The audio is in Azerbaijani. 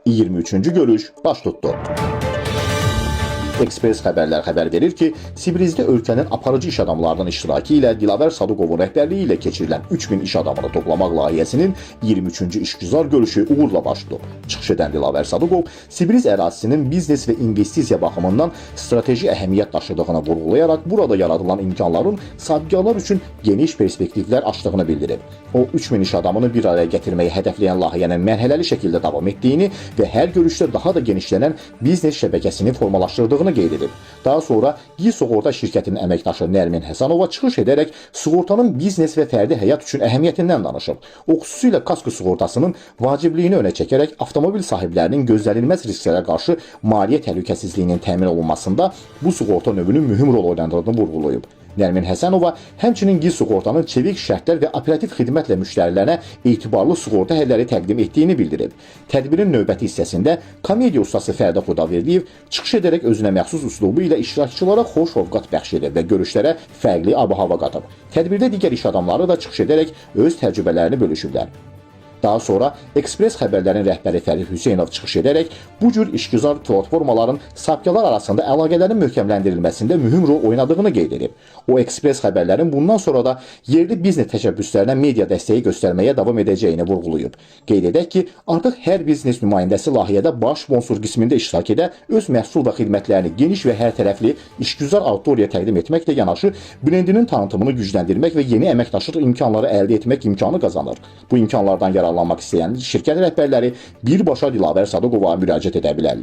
23-cü görüş baş tutdu. Ekspres xəbərlər xəbər verir ki, Sibrizdə ölkənin aparıcı iş adamlarının iştirakı ilə Dilavər Sadıqovun rəhbərliyi ilə keçirilən 3000 iş adamını toplamaq layihəsinin 23-cü işgüzar görüşü uğurla baş tutub. Çıxış edən Dilavər Sadıqov Sibriz ərazisinin biznes və investisiya baxımından strateji əhəmiyyət daşıdığını vurğulayaraq burada yaradılan imkanların sahibkarlar üçün geniş perspektivlər açdığını bildirib. O 3000 iş adamını bir araya gətirməyi hədəfləyən layihənin mərhələli şəkildə davam etdiyini və hər görüşdə daha da genişlənən biznes şəbəkəsini formalaşdırdığını qeyd edib. Daha sonra Giz Sığorta şirkətinin əməkdaşı Nərmin Həsənova çıxış edərək sığortanın biznes və fərdi həyat üçün əhəmiyyətindən danışıb. O xüsusilə kasko sığortasının vacibliyini önə çəkərək avtomobil sahiblərinin gözlənilməz risklərə qarşı maliyyə təhlükəsizliyinin təmin olunmasında bu sığorta növünün mühüm rol oynadığını vurğulayıb. Nərmin Həsənova həmçinin Giz Sığortanın çevik şərtlər və operativ xidmətlə müştərilərə etibarlı sığorta həlləri təqdim etdiyini bildirib. Tədbirin növbəti hissəsində komediya ustası Fərdə Xudaverdiyev çıxış edərək özünə məxsus üslubu ilə iştirakçılara xoş ovqat bəxş edib və görüşlərə fərqli ab-hava qatıb. Tədbirdə digər iş adamları da çıxış edərək öz təcrübələrini bölüşüblər. Daha sonra Ekspres xəbərlərin rəhbəri Fərid Hüseynov çıxış edərək bu cür işgüzar platformaların sahibkarlar arasında əlaqələrin möhkəmləndirilməsində mühüm rol oynadığını qeyd edib. O Ekspres xəbərlərin bundan sonra da yerli biznes təşəbbüslərinə media dəstəyi göstərməyə davam edəcəyini vurğulayıb. Qeyd edək ki, artıq hər biznes nümayəndəsi layihədə baş sponsor qismində iştirak edə, öz məhsul və xidmətlərini geniş və hərtərəfli işgüzar auditoriyaya təqdim etməklə yanaşı, brendinin tanıtımını gücləndirmək və yeni əməkdaşlıq imkanları əldə etmək imkanı qazanır. Bu imkanlardan yararlanmaq istəyən şirkət rəhbərləri birbaşa Dilavər Sadıqova müraciət edə bilərlər.